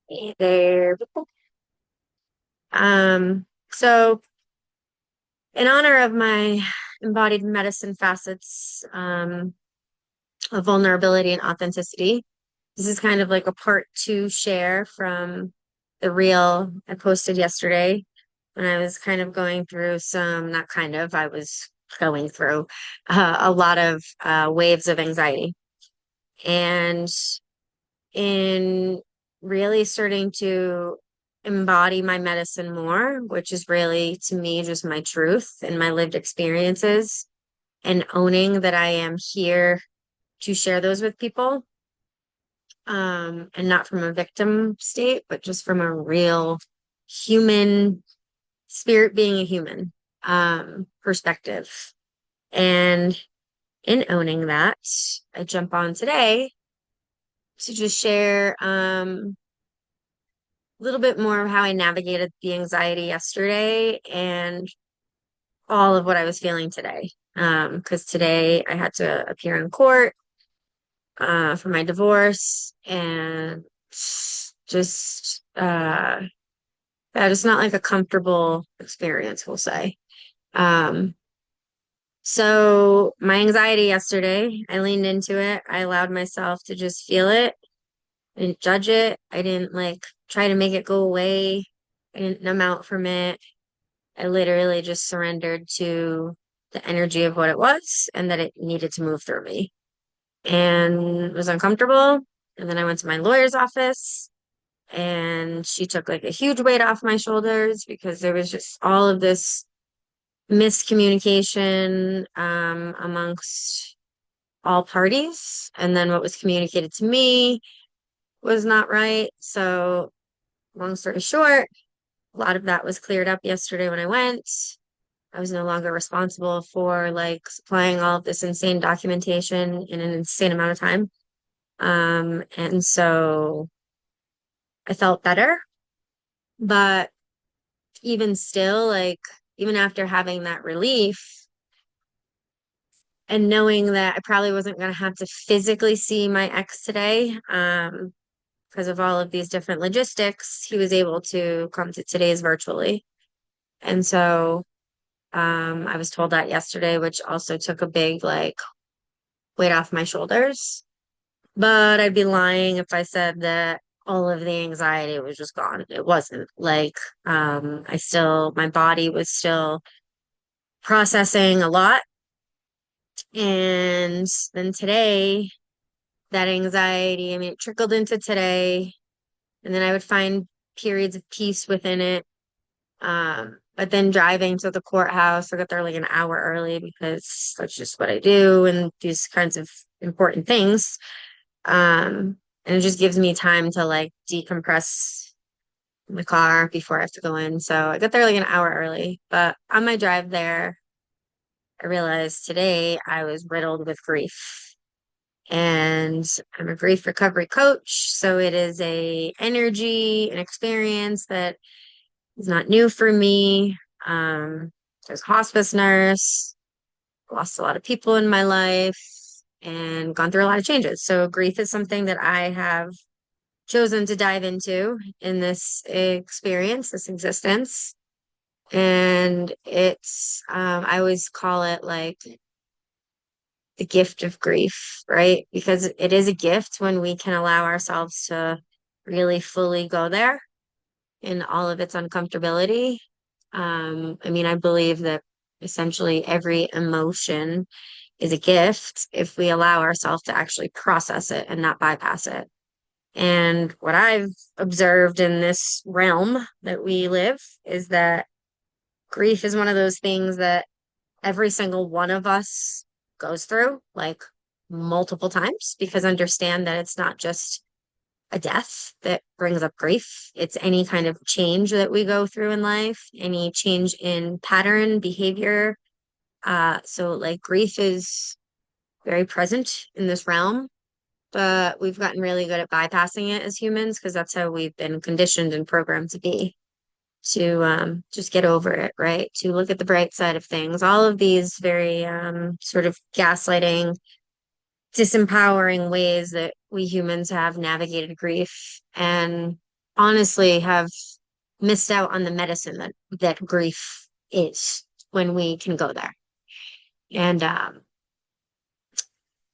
Hey there. So in honor of my embodied medicine facets of vulnerability and authenticity, this is kind of like a part two share from the reel I posted yesterday when I was kind of going through not kind of, I was going through a lot of waves of anxiety. And in really starting to embody my medicine more, which is really to me just my truth and my lived experiences, and owning that I am here to share those with people, and not from a victim state, but just from a real human spirit being a human perspective. And in owning that, I jump on today to just share a little bit more of how I navigated the anxiety yesterday and all of what I was feeling today. Because today I had to appear in court for my divorce, and just yeah, just not like a comfortable experience, we'll say. Um, so my anxiety yesterday, I leaned into it. I allowed myself to just feel it. I didn't judge it. I didn't like try to make it go away. I didn't numb out from it. I literally just surrendered to the energy of what it was and that it needed to move through me, and it was uncomfortable. And then I went to my lawyer's office, and she took like a huge weight off my shoulders because there was just all of this miscommunication amongst all parties. And then what was communicated to me was not right. So, long story short, a lot of that was cleared up yesterday when I went. I was no longer responsible for like supplying all of this insane documentation in an insane amount of time. And so I felt better, but even still, like, even after having that relief and knowing that I probably wasn't going to have to physically see my ex today, because of all of these different logistics, he was able to come to today's virtually. And so, I was told that yesterday, which also took a big like weight off my shoulders. But I'd be lying if I said that all of the anxiety was just gone. It wasn't. Like, my body was still processing a lot. And then today, that anxiety, I mean, it trickled into today, and then I would find periods of peace within it. But then driving to the courthouse, I got there like an hour early because that's just what I do and these kinds of important things. And it just gives me time to like decompress in the car before I have to go in. So I got there like an hour early, but on my drive there, I realized today I was riddled with grief. And I'm a grief recovery coach, so it is a energy and experience that is not new for me. As a hospice nurse, lost a lot of people in my life and gone through a lot of changes. So grief is something that I have chosen to dive into in this experience, this existence. And I always call it like the gift of grief, right? Because it is a gift when we can allow ourselves to really fully go there in all of its uncomfortability. I mean, I believe that essentially every emotion is a gift if we allow ourselves to actually process it and not bypass it. And what I've observed in this realm that we live is that grief is one of those things that every single one of us goes through like multiple times, because understand that it's not just a death that brings up grief. It's any kind of change that we go through in life, any change in pattern, behavior. So like grief is very present in this realm, but we've gotten really good at bypassing it as humans because that's how we've been conditioned and programmed to be, to just get over it, right? To look at the bright side of things. All of these very sort of gaslighting, disempowering ways that we humans have navigated grief. And honestly have missed out on the medicine that grief is when we can go there. And I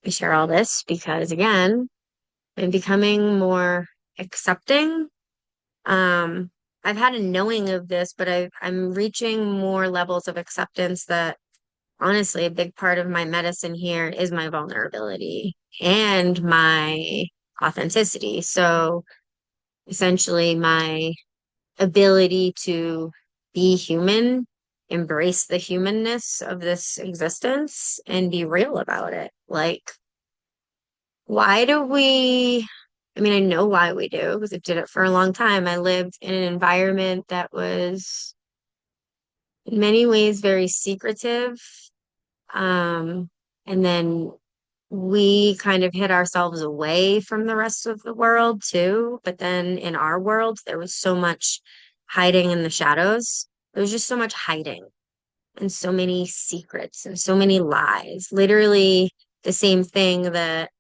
share all this because again, I'm becoming more accepting. Um, I've had a knowing of this, but I'm reaching more levels of acceptance that honestly, a big part of my medicine here is my vulnerability and my authenticity. So essentially, my ability to be human, embrace the humanness of this existence, and be real about it. Like, why do we? I mean, I know why we do because I did it for a long time. I lived in an environment that was in many ways very secretive. Um, and then we kind of hid ourselves away from the rest of the world too. But then in our world, there was so much hiding in the shadows. There was just so much hiding and so many secrets and so many lies. Literally the same thing that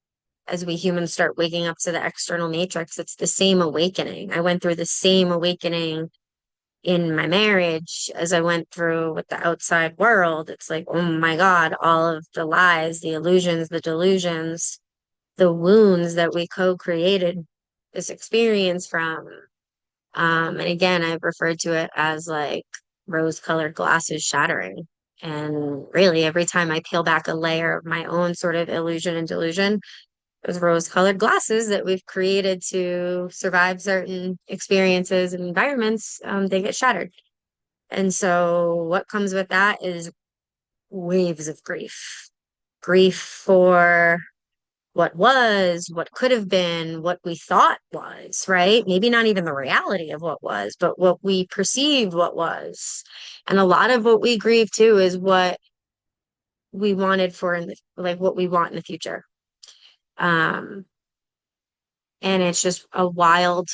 as we humans start waking up to the external matrix, it's the same awakening. I went through the same awakening in my marriage as I went through with the outside world. It's like, oh my God, all of the lies, the illusions, the delusions, the wounds that we co-created this experience from. And again, I've referred to it as like rose-colored glasses shattering. And really, every time I peel back a layer of my own sort of illusion and delusion, those rose-colored glasses that we've created to survive certain experiences and environments, they get shattered. And so what comes with that is waves of grief. Grief for what was, what could have been, what we thought was, right? Maybe not even the reality of what was, but what we perceived what was. And a lot of what we grieve too is what we wanted for in the, like what we want in the future. Um, and it's just a wild,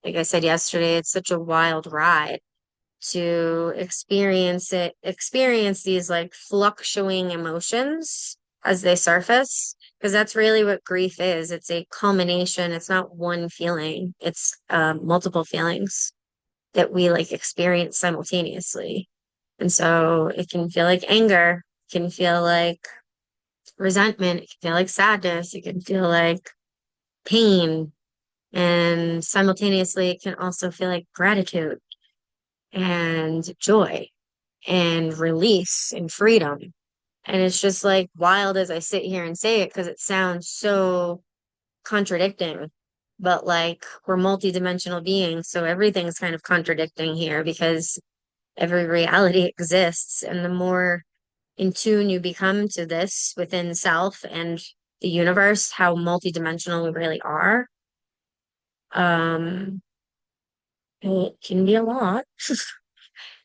like I said yesterday, it's such a wild ride to experience these like fluctuating emotions as they surface, because that's really what grief is. It's a culmination. It's not one feeling. It's multiple feelings that we like experience simultaneously. And so it can feel like anger, it can feel like resentment, it can feel like sadness, it can feel like pain, and simultaneously it can also feel like gratitude and joy and release and freedom. And it's just like wild as I sit here and say it because it sounds so contradicting. But like we're multidimensional beings, so everything's kind of contradicting here because every reality exists. And the more in tune you become to this within self and the universe, how multidimensional we really are, um, it can be a lot.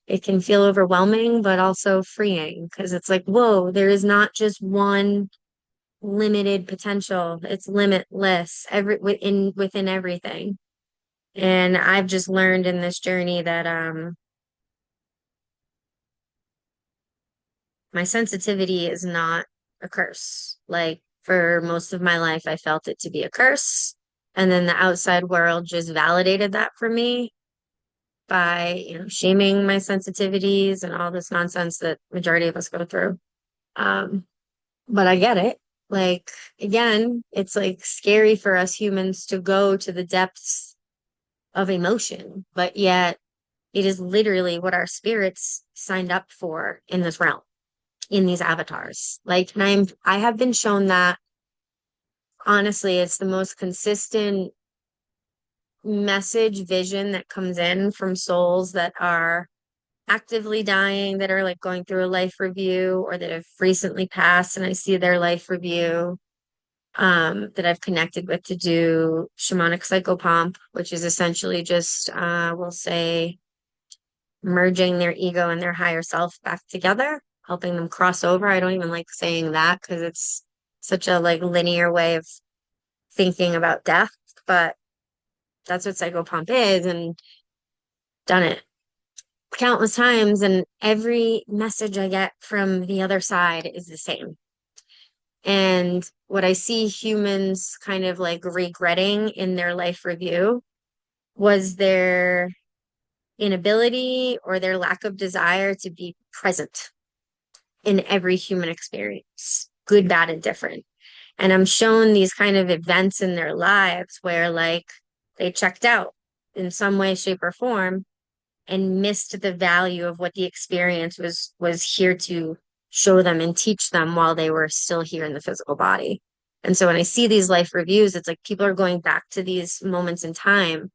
It can feel overwhelming, but also freeing because it's like, whoa, there is not just one limited potential. It's limitless within everything. And I've just learned in this journey that my sensitivity is not a curse. Like for most of my life, I felt it to be a curse. And then the outside world just validated that for me by, shaming my sensitivities and all this nonsense that majority of us go through. Um, but I get it. Like, again, it's like scary for us humans to go to the depths of emotion, but yet it is literally what our spirits signed up for in this realm, in these avatars. Like, and I have been shown that honestly, it's the most consistent message vision that comes in from souls that are actively dying, that are like going through a life review or that have recently passed, and I see their life review that I've connected with to do shamanic psychopomp, which is essentially just, we'll say, merging their ego and their higher self back together, helping them cross over. I don't even like saying that because it's such a like linear way of thinking about death, but that's what psychopomp is, and done it countless times. And every message I get from the other side is the same. And what I see humans kind of like regretting in their life review, was their inability or their lack of desire to be present in every human experience, good, bad, and different. And I'm shown these kind of events in their lives where like they checked out in some way, shape, or form and missed the value of what the experience was here to show them and teach them while they were still here in the physical body. And so when I see these life reviews, it's like people are going back to these moments in time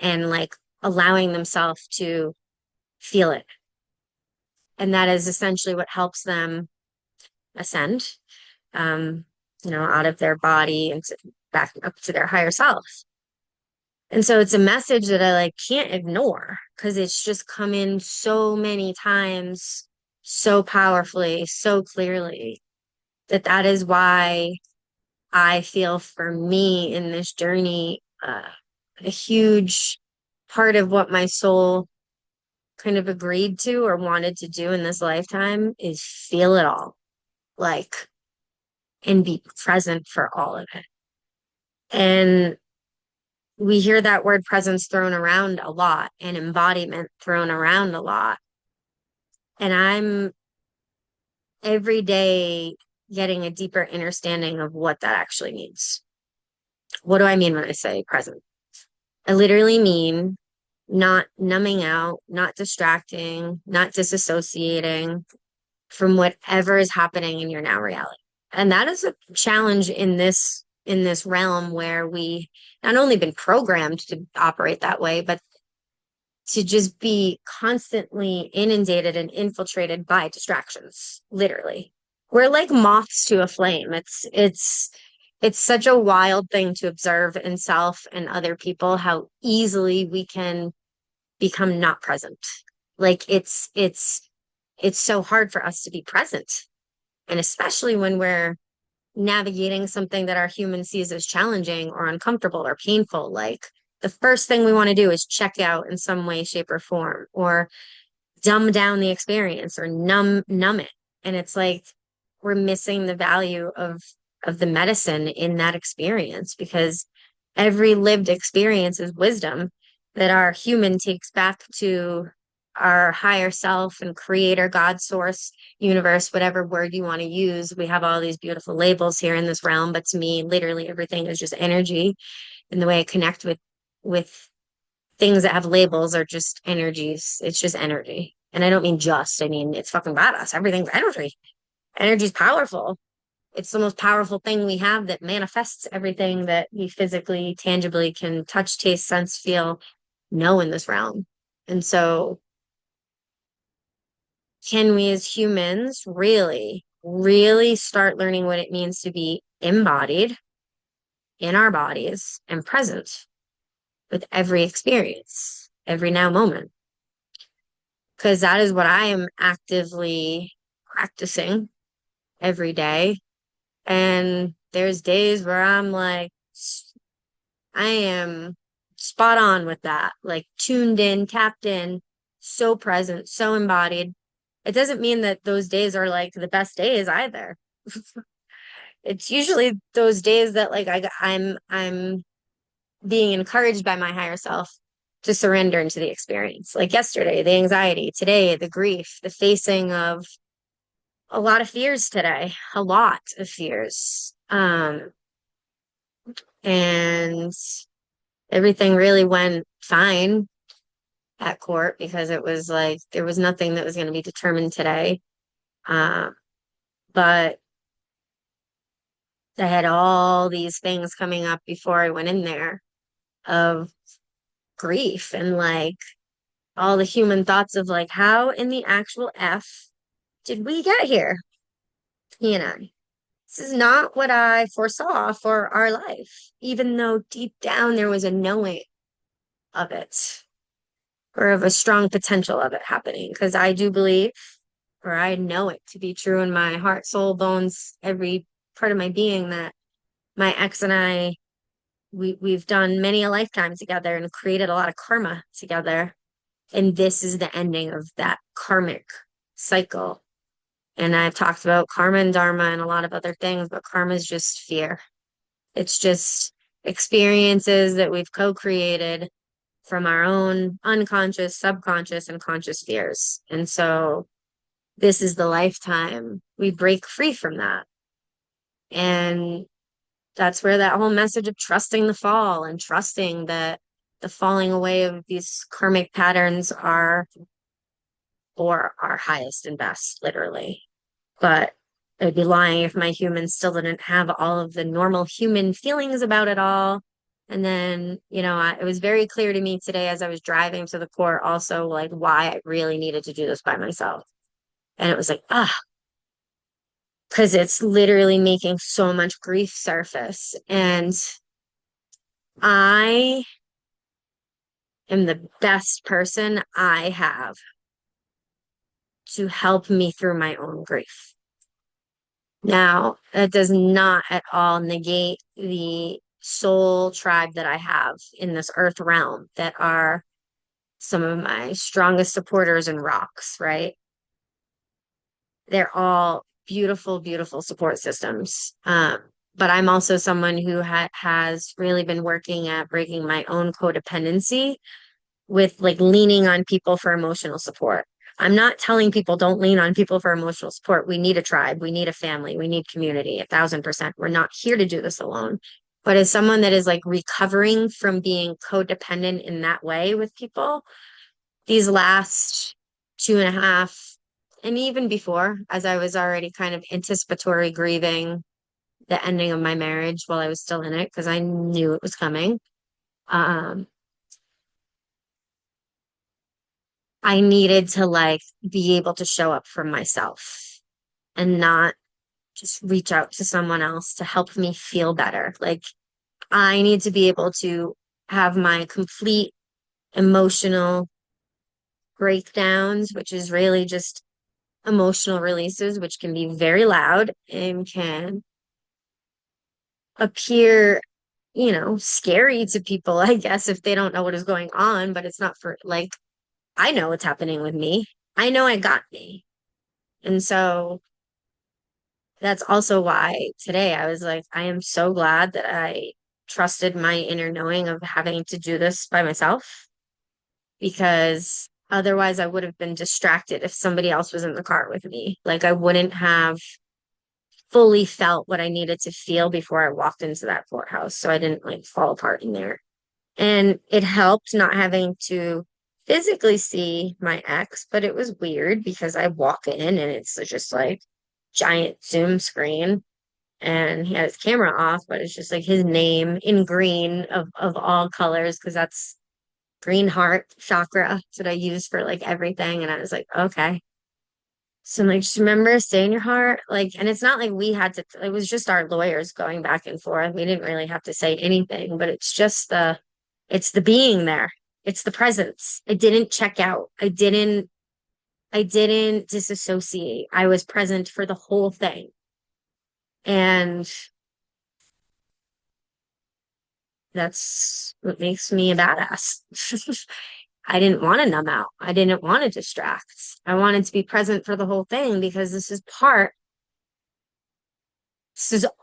and like allowing themselves to feel it. And that is essentially what helps them ascend, um, out of their body and back up to their higher self. And so it's a message that I like can't ignore because it's just come in so many times, so powerfully, so clearly that is why I feel for me in this journey, a huge part of what my soul kind of agreed to or wanted to do in this lifetime is feel it all, like, and be present for all of it. And we hear that word presence thrown around a lot and embodiment thrown around a lot. And I'm every day getting a deeper understanding of what that actually means. What do I mean when I say present? I literally mean not numbing out, not distracting, not disassociating from whatever is happening in your now reality. And that is a challenge in this realm where we not only been programmed to operate that way, but to just be constantly inundated and infiltrated by distractions, literally. We're like moths to a flame. It's such a wild thing to observe in self and other people how easily we can become not present. Like it's so hard for us to be present. And especially when we're navigating something that our human sees as challenging or uncomfortable or painful, like the first thing we want to do is check out in some way, shape, or form, or dumb down the experience or numb it. And it's like we're missing the value of the medicine in that experience because every lived experience is wisdom that our human takes back to our higher self and creator, God, source, universe, whatever word you want to use. We have all these beautiful labels here in this realm, but to me, literally everything is just energy. And the way I connect with things that have labels are just energies. It's just energy. And I don't mean just, I mean it's fucking badass. Everything's energy. Energy's powerful. It's the most powerful thing we have that manifests everything that we physically, tangibly can touch, taste, sense, feel, know in this realm. And so can we as humans really, really start learning what it means to be embodied in our bodies and present with every experience, every now moment? Because that is what I am actively practicing every day. And there's days where I'm like, I am spot on with that, like tuned in, tapped in, so present, so embodied. It doesn't mean that those days are like the best days either. It's usually those days that like I'm being encouraged by my higher self to surrender into the experience. Like yesterday, the anxiety, today, the grief, the facing of a lot of fears today, a lot of fears. And everything really went fine at court because it was like there was nothing that was going to be determined today. Um, but I had all these things coming up before I went in there of grief and like all the human thoughts of like, how in the actual F did we get here? This is not what I foresaw for our life, even though deep down there was a knowing of it or of a strong potential of it happening. Because I do believe, or I know it to be true in my heart, soul, bones, every part of my being that my ex and I, we've done many a lifetime together and created a lot of karma together. And this is the ending of that karmic cycle. And I've talked about karma and dharma and a lot of other things, but karma is just fear. It's just experiences that we've co-created from our own unconscious, subconscious, and conscious fears. And so this is the lifetime we break free from that. And that's where that whole message of trusting the fall and trusting that the falling away of these karmic patterns are for our highest and best, literally. But I'd be lying if my humans still didn't have all of the normal human feelings about it all. And then, it was very clear to me today as I was driving to the court also, like, why I really needed to do this by myself. And it was like, because it's literally making so much grief surface. And I am the best person I have to help me through my own grief. Now, that does not at all negate the soul tribe that I have in this earth realm that are some of my strongest supporters and rocks, right? They're all beautiful, beautiful support systems. But I'm also someone who has really been working at breaking my own codependency with like leaning on people for emotional support. I'm not telling people don't lean on people for emotional support. We need a tribe, we need a family, we need community, 1,000%. We're not here to do this alone. But as someone that is like recovering from being codependent in that way with people, these last 2.5, and even before, as I was already kind of anticipatory grieving the ending of my marriage while I was still in it, because I knew it was coming. Um, I needed to like be able to show up for myself and not just reach out to someone else to help me feel better. Like I need to be able to have my complete emotional breakdowns, which is really just emotional releases, which can be very loud and can appear, scary to people, I guess, if they don't know what is going on, but it's not for like, I know what's happening with me. I know I got me. And so that's also why today I was like, I am so glad that I trusted my inner knowing of having to do this by myself because otherwise I would have been distracted if somebody else was in the car with me. Like I wouldn't have fully felt what I needed to feel before I walked into that courthouse. So I didn't like fall apart in there. And it helped not having to physically see my ex, but it was weird because I walk in and it's just like giant Zoom screen and he had his camera off, but it's just like his name in green of all colors because that's green heart chakra that I use for like everything. And I was like, okay. So I'm like, just remember, stay in your heart. Like, and it's not like we had to, it was just our lawyers going back and forth. We didn't really have to say anything, but it's just it's the being there. It's the presence. I didn't check out. I didn't disassociate. I was present for the whole thing. And that's what makes me a badass. I didn't want to numb out. I didn't want to distract. I wanted to be present for the whole thing because this is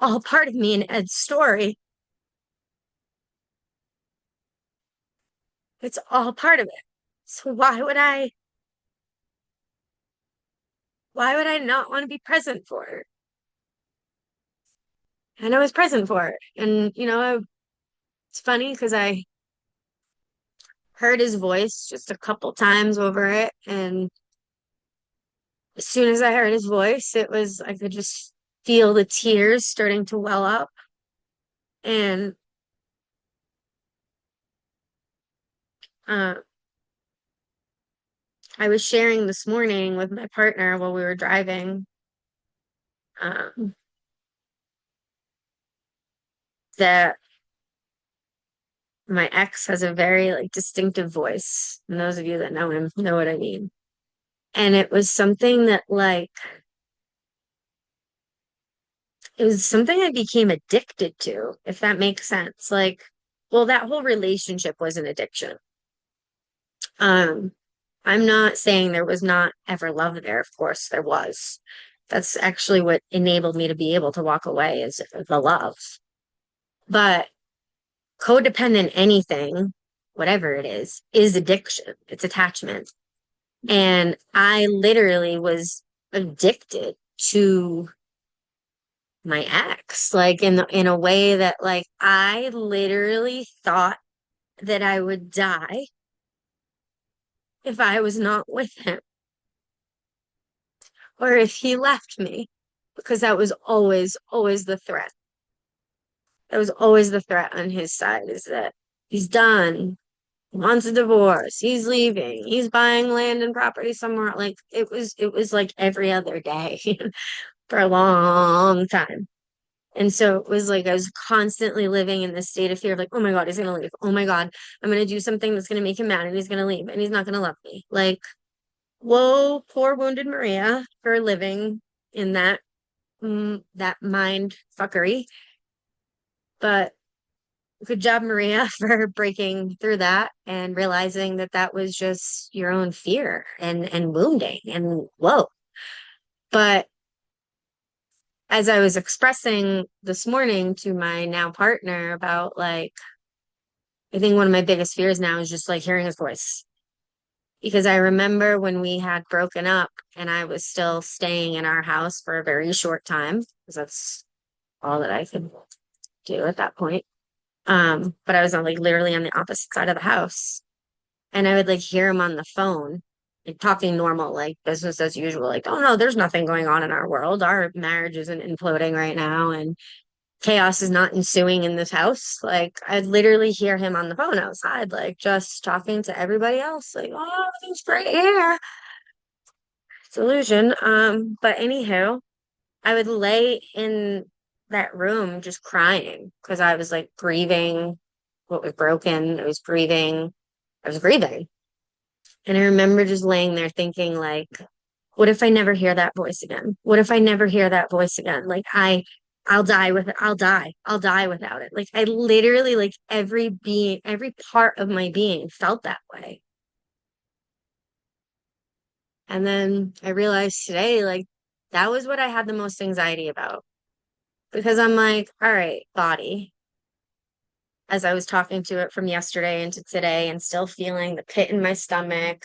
all part of me and Ed's story. It's all part of it. So why would I not want to be present for it? And I was present for it. And, it's funny because I heard his voice just a couple times over it. And as soon as I heard his voice, I could just feel the tears starting to well up. And uh, I was sharing this morning with my partner while we were driving um, that my ex has a very like distinctive voice. And those of you that know him know what I mean. And it was something that like it was something I became addicted to, if that makes sense. Like, well, that whole relationship was an addiction. Um, I'm not saying there was not ever love there. Of course, there was. That's actually what enabled me to be able to walk away is the love. But codependent anything whatever it is addiction. It's attachment. And I literally was addicted to my ex, like in a way that like I literally thought that I would die if I was not with him or if he left me, because that was always the threat. That was always the threat on his side, is that he's done, he wants a divorce, he's leaving, he's buying land and property somewhere. Like it was like every other day for a long time. And so it was like I was constantly living in this state of fear of like, oh my God, he's gonna leave. Oh my God, I'm gonna do something that's gonna make him mad and he's gonna leave and he's not gonna love me. Like, whoa, poor wounded Maria for living in that mind fuckery. But good job, Maria, for breaking through that and realizing that that was just your own fear and wounding and whoa. But as I was expressing this morning to my now partner about like, I think one of my biggest fears now is just like hearing his voice. Because I remember when we had broken up and I was still staying in our house for a very short time, because that's all that I could do at that point. But I was on like literally on the opposite side of the house. And I would like hear him on the phone, like talking normal, like business as usual, like, oh no, there's nothing going on in our world. Our marriage isn't imploding right now, and chaos is not ensuing in this house. Like I'd literally hear him on the phone outside, like just talking to everybody else, like, oh, everything's great here. It's illusion. But anywho, I would lay in that room just crying because I was like grieving what was broken. I was grieving. And I remember just laying there thinking, like, what if I never hear that voice again? What if I never hear that voice again? Like I'll die with it. I'll die. I'll die without it. Like I literally, like every being, every part of my being felt that way. And then I realized today, like that was what I had the most anxiety about because I'm like, all right, body, as I was talking to it from yesterday into today and still feeling the pit in my stomach,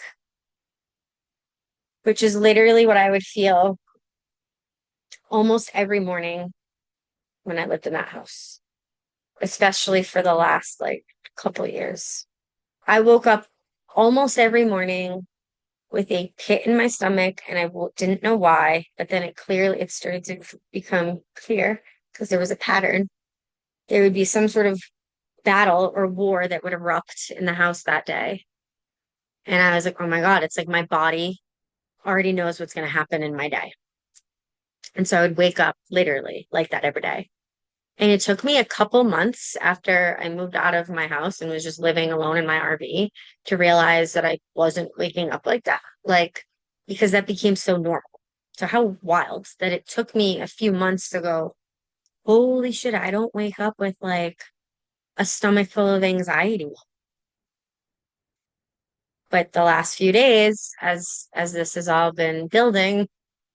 which is literally what I would feel almost every morning when I lived in that house, especially for the last like couple years. I woke up almost every morning with a pit in my stomach and didn't know why, but then it started to become clear because there was a pattern. There would be some sort of battle or war that would erupt in the house that day. And I was like, oh my God, it's like my body already knows what's going to happen in my day. And so I would wake up literally like that every day. And it took me a couple months after I moved out of my house and was just living alone in my RV to realize that I wasn't waking up like that. Like, because that became so normal. So how wild that it took me a few months to go, holy shit, I don't wake up with like a stomach full of anxiety. But the last few days, as this has all been building,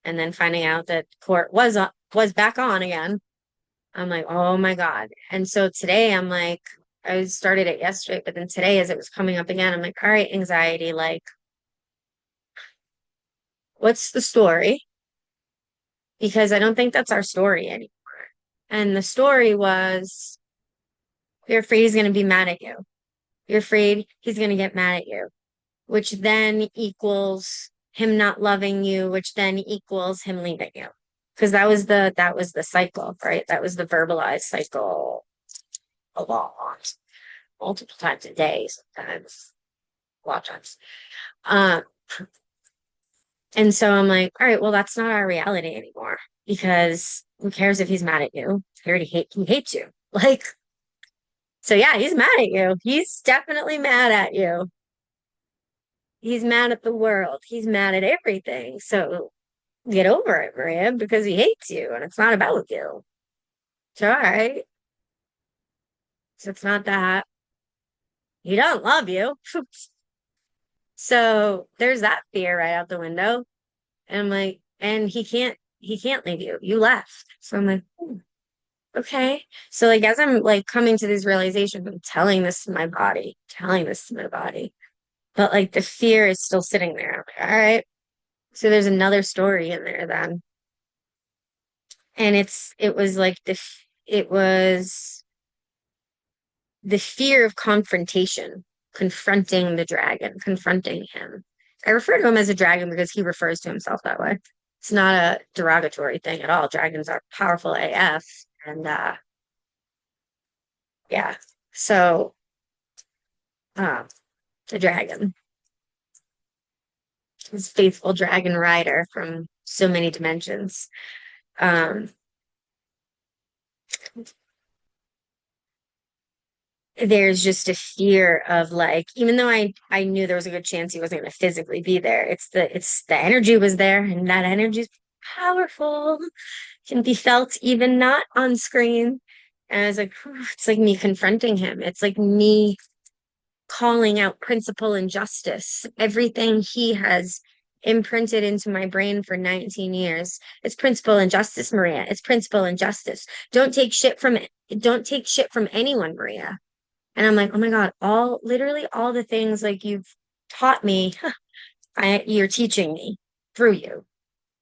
and then finding out that court was back on again, I'm like, oh my God. And so today I'm like, I started it yesterday, but then today as it was coming up again, I'm like, all right, anxiety, like, what's the story? Because I don't think that's our story anymore. And the story was, you're afraid he's going to be mad at you. You're afraid he's going to get mad at you, which then equals him not loving you, which then equals him leaving you. Because that was the cycle, right? That was the verbalized cycle a lot, multiple times a day, sometimes a lot of times. Um, and so I'm like, all right, well, that's not our reality anymore because who cares if he's mad at you? He hates you. Like, so yeah, he's mad at you. He's definitely mad at you. He's mad at the world. He's mad at everything. So get over it, Maria, because he hates you and it's not about you. So, all right. So it's not that he don't love you. So there's that fear right out the window. And I'm like, and he can't leave you. You left. So I'm like, Okay. So like as I'm like coming to these realizations, I'm telling this to my body, telling this to my body. But like the fear is still sitting there. I'm like, all right. So there's another story in there then. And it was like it was the fear of confrontation, confronting the dragon, confronting him. I refer to him as a dragon because he refers to himself that way. It's not a derogatory thing at all. Dragons are powerful AF. And yeah. So um the dragon, his faithful dragon rider from so many dimensions. Um there's just a fear of like, even though I knew there was a good chance he wasn't going to physically be there, it's the energy was there, and that energy is powerful, can be felt even not on screen. And I was like, "Whew," it's like me confronting him. It's like me calling out principle and justice. Everything he has imprinted into my brain for 19 years. It's principle and justice, Maria. It's principle and justice. Don't take shit from anyone, Maria. And I'm like, oh my God, literally all the things like you've taught me, you're teaching me through you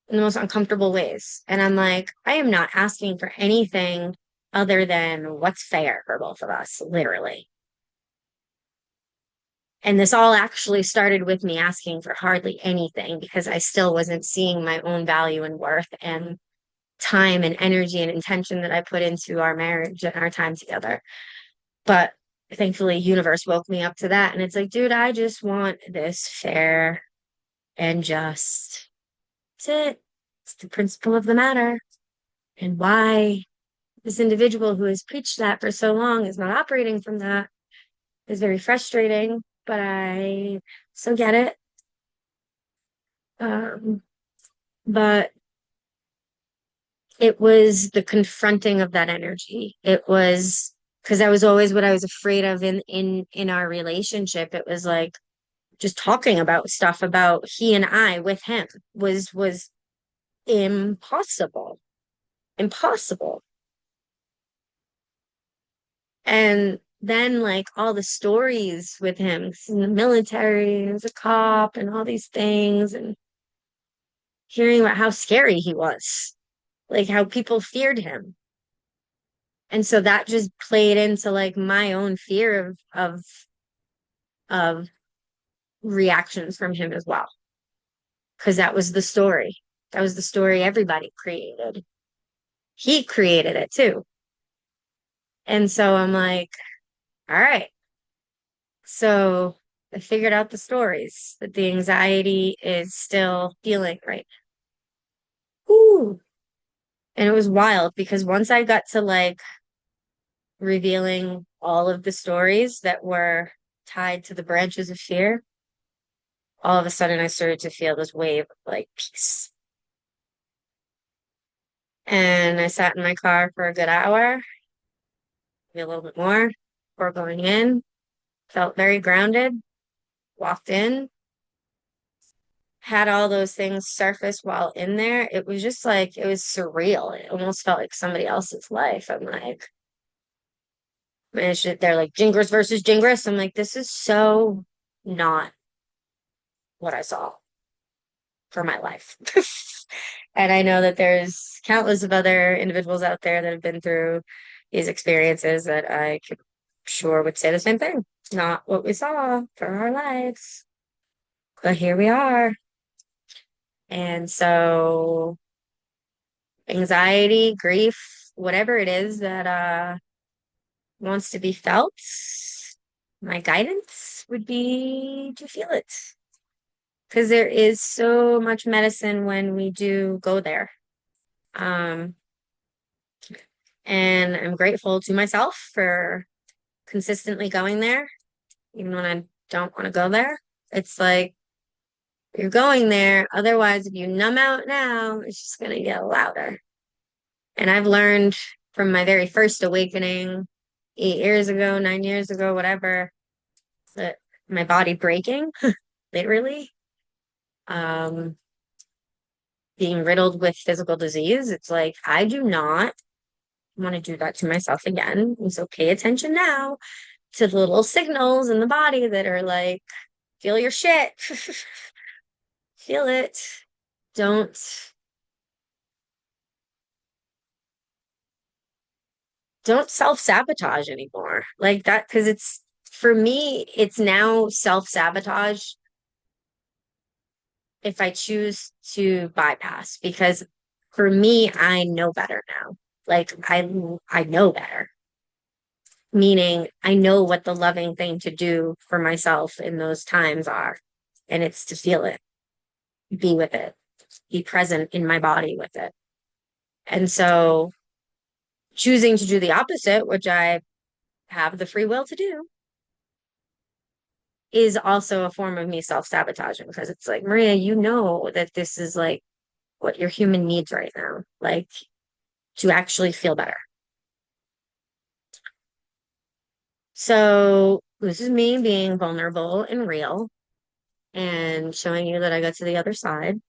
in the most uncomfortable ways. And I'm like, I am not asking for anything other than what's fair for both of us, literally. And this all actually started with me asking for hardly anything because I still wasn't seeing my own value and worth and time and energy and intention that I put into our marriage and our time together. But thankfully, universe woke me up to that. And it's like, dude, I just want this fair and just. That's it. It's the principle of the matter. And why this individual who has preached that for so long is not operating from that is very frustrating, but I so get it. Um, but it was the confronting of that energy. It was because that was always what I was afraid of in our relationship. It was like just talking about stuff about he and I with him was impossible. Impossible. And then like all the stories with him, 'cause in the military, he was a cop and all these things, and hearing about how scary he was, like how people feared him. And so that just played into like my own fear of reactions from him as well. Because that was the story. That was the story everybody created. He created it too. And so I'm like, all right. So I figured out the stories that the anxiety is still feeling right now. Ooh. And it was wild because once I got to like revealing all of the stories that were tied to the branches of fear, all of a sudden I started to feel this wave of like peace. And I sat in my car for a good hour, maybe a little bit more before going in, felt very grounded, walked in, had all those things surface while in there. It was just like, it was surreal. It almost felt like somebody else's life. I'm like, man, they're like Gingras versus Gingras. I'm like, this is so not what I saw for my life. And I know that there's countless of other individuals out there that have been through these experiences that I could sure would say the same thing. Not what we saw for our lives, but here we are. And so anxiety, grief, whatever it is that wants to be felt, my guidance would be to feel it. Because there is so much medicine when we do go there. Um, and I'm grateful to myself for consistently going there, even when I don't want to go there. It's like you're going there. Otherwise, if you numb out now, it's just going to get louder. And I've learned from my very first awakening 8 years ago, 9 years ago, whatever, that my body breaking, literally, um, being riddled with physical disease. It's like, I do not want to do that to myself again. And so pay attention now to the little signals in the body that are like, feel your shit. Feel it. Don't don't self-sabotage anymore. Like that, because it's for me, it's now self-sabotage if I choose to bypass because for me, I know better now. Like I know better, meaning I know what the loving thing to do for myself in those times are. And it's to feel it, be with it, be present in my body with it. And so choosing to do the opposite, which I have the free will to do, is also a form of me self-sabotaging because it's like, Maria, you know that this is like what your human needs right now, like to actually feel better. So this is me being vulnerable and real and showing you that I got to the other side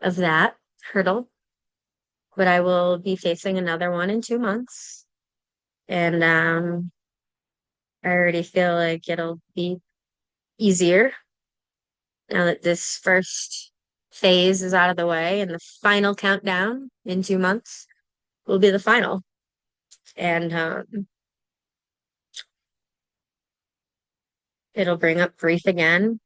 of that hurdle. But I will be facing another one in 2 months. And I already feel like it'll be easier now that this first phase is out of the way and the final countdown in 2 months will be the final. And it'll bring up grief again.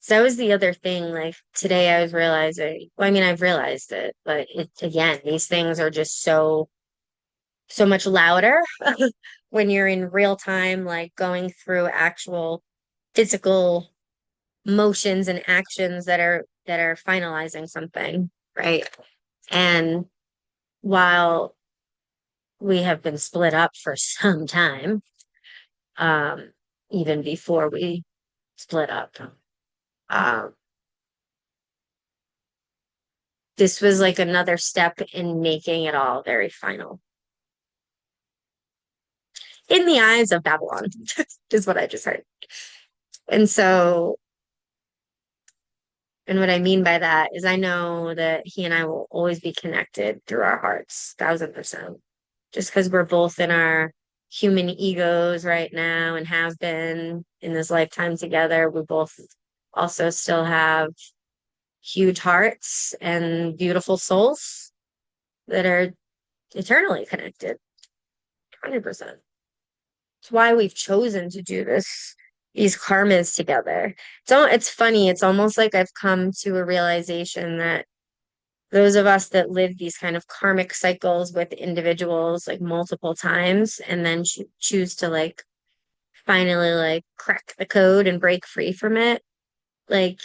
So that was the other thing. Like today, I was realizing, well, I mean, I've realized it, but it, again, these things are just so much louder when you're in real time, like going through actual physical motions and actions that are finalizing something, right? And while we have been split up for some time, um, even before we split up, um, this was like another step in making it all very final. In the eyes of Babylon, is what I just heard. And so, and what I mean by that is I know that he and I will always be connected through our hearts, 1,000%. Just because we're both in our human egos right now and have been in this lifetime together, we both also still have huge hearts and beautiful souls that are eternally connected. 100%. It's why we've chosen to do this, these karmas together. It's funny. It's almost like I've come to a realization that those of us that live these kind of karmic cycles with individuals like multiple times and then choose to like finally like crack the code and break free from it, like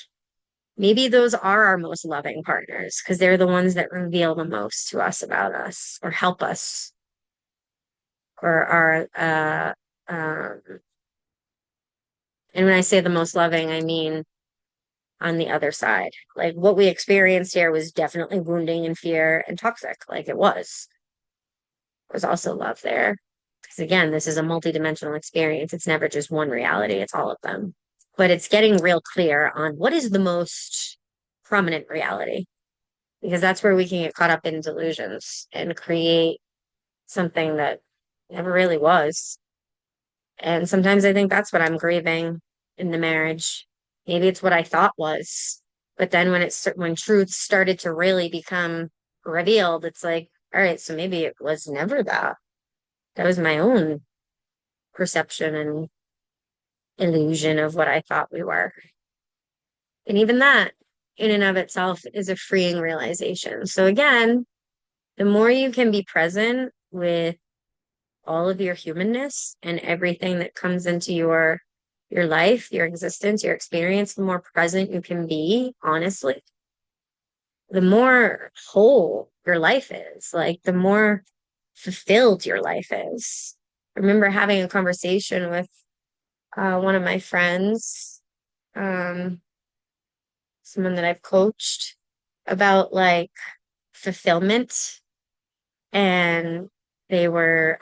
maybe those are our most loving partners because they're the ones that reveal the most to us about us or help us or are and when I say the most loving, I mean on the other side. Like what we experienced here was definitely wounding and fear and toxic, like it was. There's also love there. Because again, this is a multidimensional experience. It's never just one reality, it's all of them. But it's getting real clear on what is the most prominent reality, because that's where we can get caught up in delusions and create something that never really was. And sometimes I think that's what I'm grieving in the marriage. Maybe it's what I thought was. But then when truth started to really become revealed, it's like, all right, so maybe it was never that. That was my own perception and illusion of what I thought we were. And even that, in and of itself, is a freeing realization. So, again, the more you can be present with all of your humanness and everything that comes into your life, your existence, your experience, the more present you can be, honestly, the more whole your life is, like the more fulfilled your life is. I remember having a conversation with one of my friends, um, someone that I've coached about like fulfillment. And they were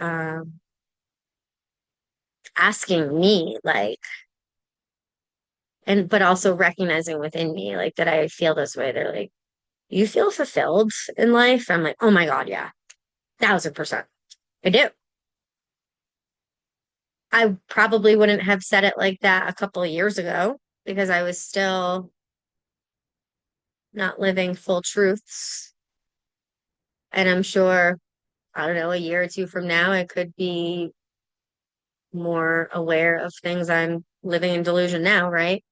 asking me, like, and but also recognizing within me, like, that I feel this way. They're like, you feel fulfilled in life? I'm like, oh my God, yeah, 1,000%. I do. I probably wouldn't have said it like that a couple of years ago because I was still not living full truths. And I'm sure, I don't know, a year or two from now, I could be more aware of things I'm living in delusion now, right?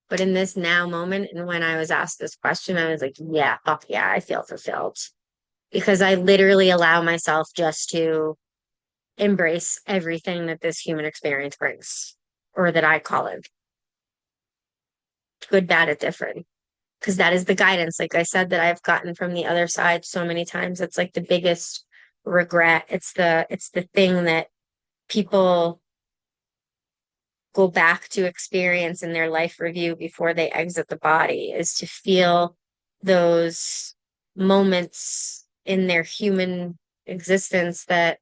But in this now moment, and when I was asked this question, I was like, yeah, fuck yeah, I feel fulfilled because I literally allow myself just to embrace everything that this human experience brings, or that I call it good, bad, and different. Because that is the guidance, like I said, that I've gotten from the other side so many times. It's like the biggest regret. It's the thing that people go back to experience in their life review before they exit the body, is to feel those moments in their human existence that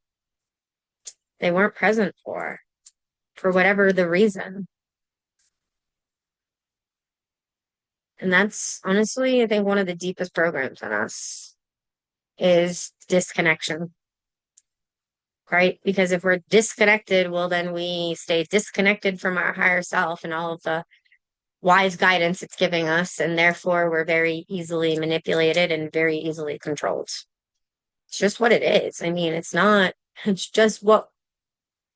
they weren't present for whatever the reason. And that's honestly, I think, one of the deepest programs in us is disconnection, right? Because if we're disconnected, well, then we stay disconnected from our higher self and all of the wise guidance it's giving us. And therefore, we're very easily manipulated and very easily controlled. It's just what it is. I mean, it's not, it's just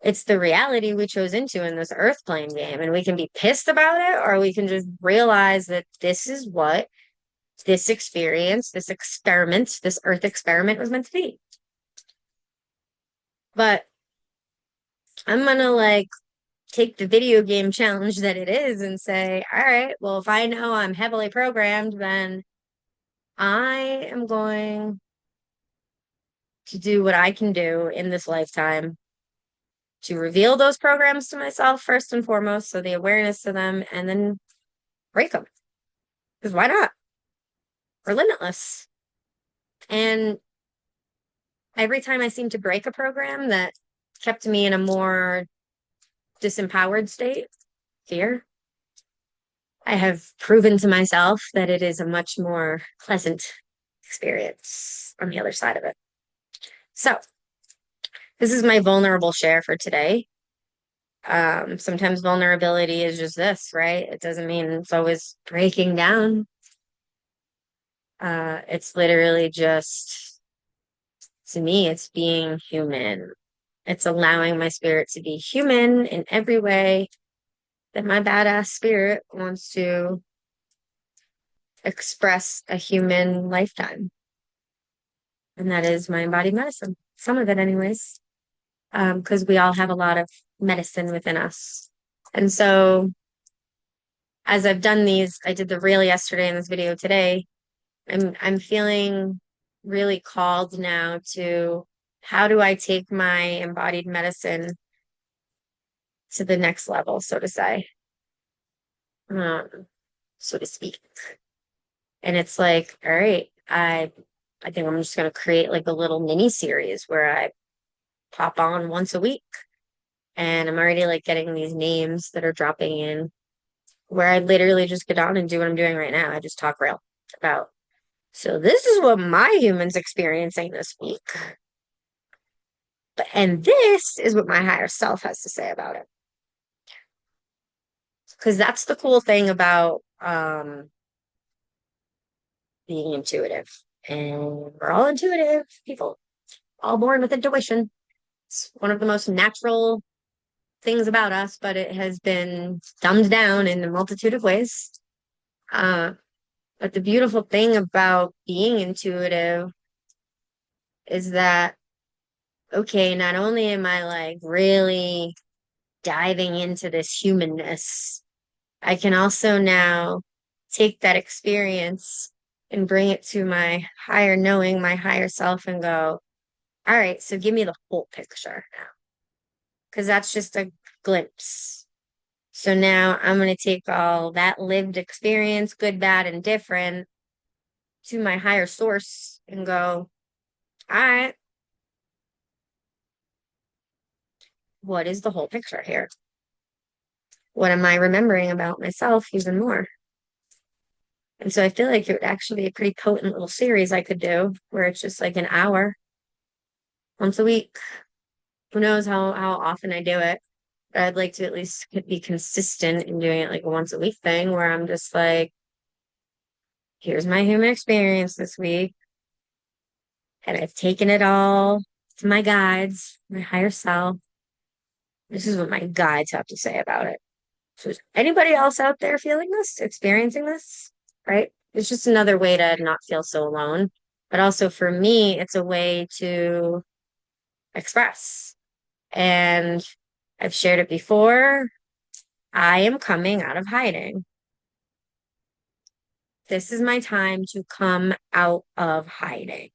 it's the reality we chose into in this earth plane game. And we can be pissed about it, or we can just realize that this is what this experience, this experiment, this earth experiment was meant to be. But I'm gonna like take the video game challenge that it is and say, all right, well, if I know I'm heavily programmed, then I am going to do what I can do in this lifetime to reveal those programs to myself first and foremost, so the awareness to them, and then break them. Because why not? We're limitless. And every time I seem to break a program that kept me in a more disempowered state, fear, I have proven to myself that it is a much more pleasant experience on the other side of it. So, this is my vulnerable share for today. Sometimes vulnerability is just this, right? It doesn't mean it's always breaking down. It's literally just, to me, it's being human. It's allowing my spirit to be human in every way that my badass spirit wants to express a human lifetime. And that is my embodied medicine. Some of it, anyways, because we all have a lot of medicine within us. And so, as I've done these, I did the reel yesterday and this video today. I'm feeling really called now to, how do I take my embodied medicine to the next level, so to say, um, so to speak. And it's like, all right, I think I'm just going to create like a little mini series where I pop on once a week. And I'm already like getting these names that are dropping in, where I literally just get on and do what I'm doing right now. I just talk real about, so this is what my human's experiencing this week. And this is what my higher self has to say about it. Because that's the cool thing about being intuitive. And we're all intuitive people, all born with intuition. It's one of the most natural things about us, but it has been dumbed down in a multitude of ways. But the beautiful thing about being intuitive is that, okay, not only am I like really diving into this humanness, I can also now take that experience and bring it to my higher knowing, my higher self, and go, all right, so give me the whole picture now. Because that's just a glimpse. So now I'm going to take all that lived experience, good, bad, and different, to my higher source and go, all right, what is the whole picture here? What am I remembering about myself even more? And so I feel like it would actually be a pretty potent little series I could do, where it's just like an hour once a week. Who knows how often I do it. But I'd like to at least be consistent in doing it like a once a week thing where I'm just like, here's my human experience this week. And I've taken it all to my guides, my higher self. This is what my guides have to say about it. So is anybody else out there feeling this, experiencing this? Right? It's just another way to not feel so alone. But also for me, it's a way to express. And I've shared it before. I am coming out of hiding. This is my time to come out of hiding.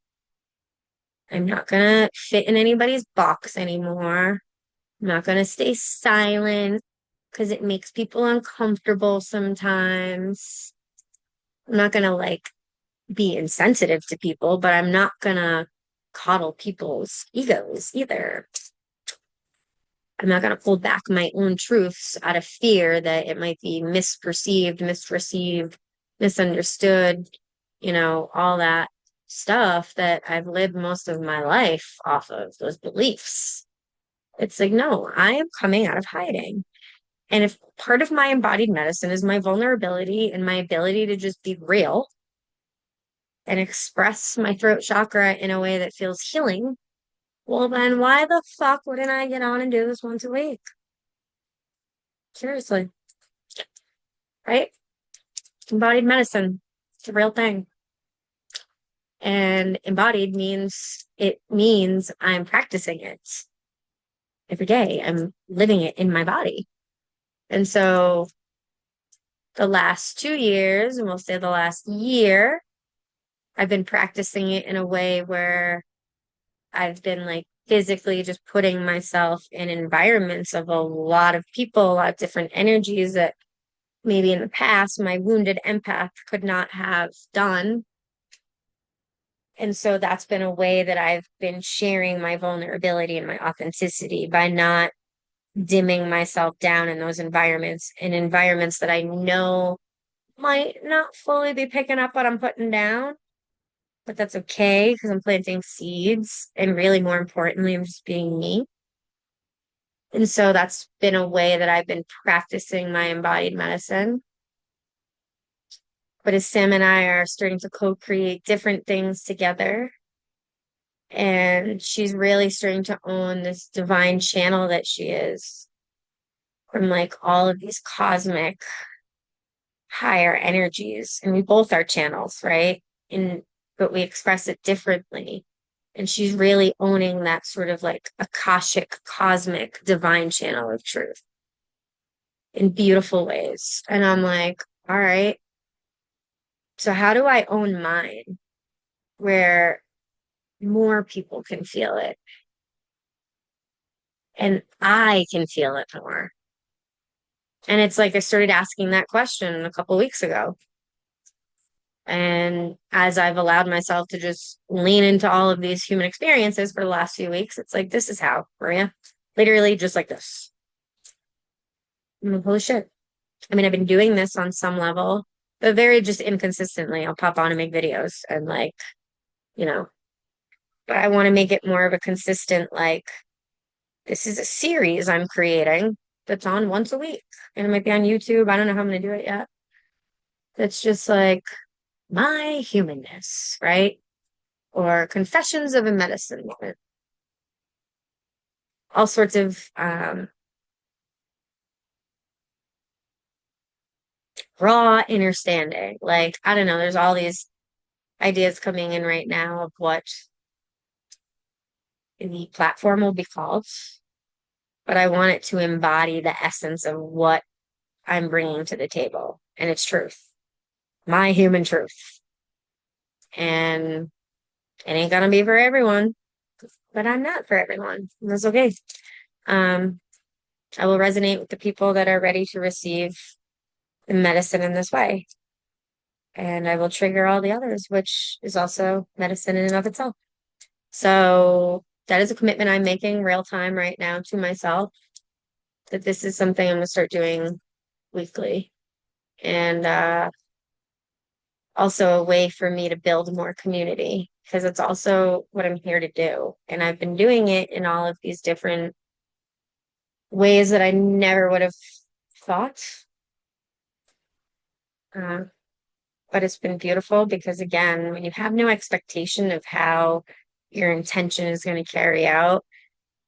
I'm not going to fit in anybody's box anymore. I'm not going to stay silent because it makes people uncomfortable sometimes. I'm not going to like be insensitive to people, but I'm not going to coddle people's egos either. I'm not going to hold back my own truths out of fear that it might be misperceived, misreceived, misunderstood, all that stuff that I've lived most of my life off of those beliefs. It's like, no, I am coming out of hiding. And if part of my embodied medicine is my vulnerability and my ability to just be real and express my throat chakra in a way that feels healing, well, then why the fuck wouldn't I get on and do this once a week? Seriously, right? Embodied medicine, it's a real thing. And embodied means I'm practicing it every day. I'm living it in my body. And so the last 2 years, and we'll say the last year, I've been practicing it in a way where I've been like physically just putting myself in environments of a lot of people, a lot of different energies that maybe in the past my wounded empath could not have done. And so that's been a way that I've been sharing my vulnerability and my authenticity by not dimming myself down in those environments, in environments that I know might not fully be picking up what I'm putting down, but that's okay because I'm planting seeds. And really, more importantly, I'm just being me. And so that's been a way that I've been practicing my embodied medicine. But as Sam and I are starting to co-create different things together, and she's really starting to own this divine channel that she is from like all of these cosmic higher energies. And we both are channels, right? But we express it differently. And she's really owning that sort of like Akashic, cosmic, divine channel of truth in beautiful ways. And I'm like, all right, so how do I own mine where more people can feel it and I can feel it more? And it's like I started asking that question a couple weeks ago. And as I've allowed myself to just lean into all of these human experiences for the last few weeks, it's like, this is how, Maria, literally just like this. I'm like, holy shit. I mean, I've been doing this on some level, but very just inconsistently. I'll pop on and make videos and like, you know, but I want to make it more of a consistent, like, this is a series I'm creating that's on once a week. And it might be on YouTube. I don't know how I'm going to do it yet. That's just like my humanness, right? Or confessions of a medicine woman. All sorts of raw understanding. Like, I don't know, there's all these ideas coming in right now of what the platform will be called, but I want it to embody the essence of what I'm bringing to the table, and it's truth, my human truth. And it ain't gonna be for everyone, but I'm not for everyone. And that's okay. Um, I will resonate with the people that are ready to receive the medicine in this way. And I will trigger all the others, which is also medicine in and of itself. So that is a commitment I'm making real time right now to myself, that this is something I'm gonna start doing weekly. And also a way for me to build more community because it's also what I'm here to do. And I've been doing it in all of these different ways that I never would have thought. Uh, but it's been beautiful because, again, when you have no expectation of how your intention is going to carry out,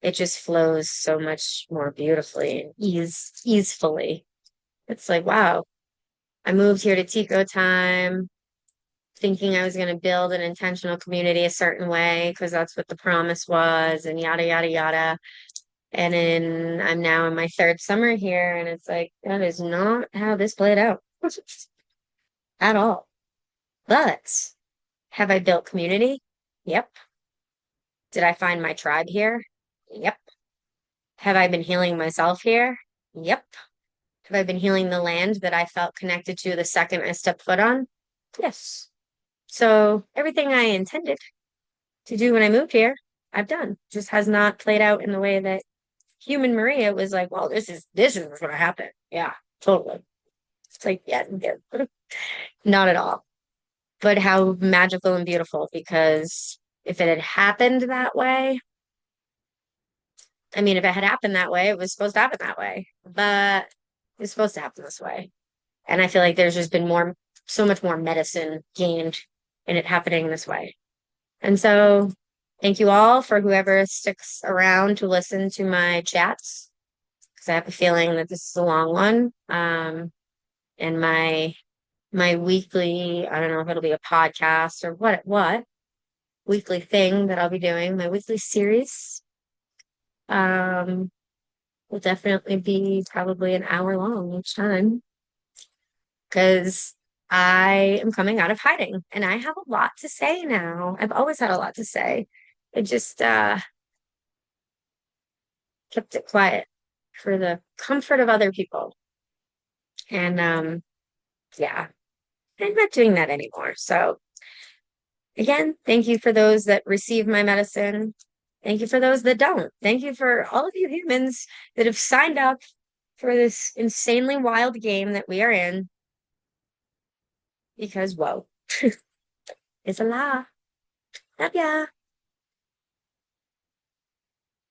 it just flows so much more beautifully and easefully. It's like, wow, I moved here to Tico time thinking I was going to build an intentional community a certain way because that's what the promise was and yada, yada, yada. And then I'm now in my third summer here, and it's like, that is not how this played out at all. But have I built community? Yep. Did I find my tribe here? Yep. Have I been healing myself here? Yep. Have I been healing the land that I felt connected to the second I stepped foot on? Yes. So everything I intended to do when I moved here, I've done. Just has not played out in the way that human Maria was like, well, this is what's gonna happen. Yeah, totally. It's like, yeah, not at all. But how magical and beautiful, because if it had happened that way, I mean, if it had happened that way, it was supposed to happen that way. But it's supposed to happen this way. And I feel like there's just been so much more medicine gained in it happening this way. And so thank you all for whoever sticks around to listen to my chats, because I have a feeling that this is a long one. And my weekly, I don't know if it'll be a podcast or what weekly thing that I'll be doing, my weekly series, um, will definitely be probably an hour long each time because I am coming out of hiding and I have a lot to say now. I've always had a lot to say. I just kept it quiet for the comfort of other people. And yeah, I'm not doing that anymore. So again, thank you for those that receive my medicine. Thank you for those that don't. Thank you for all of you humans that have signed up for this insanely wild game that we are in. Because, whoa, it's a lie. Love ya.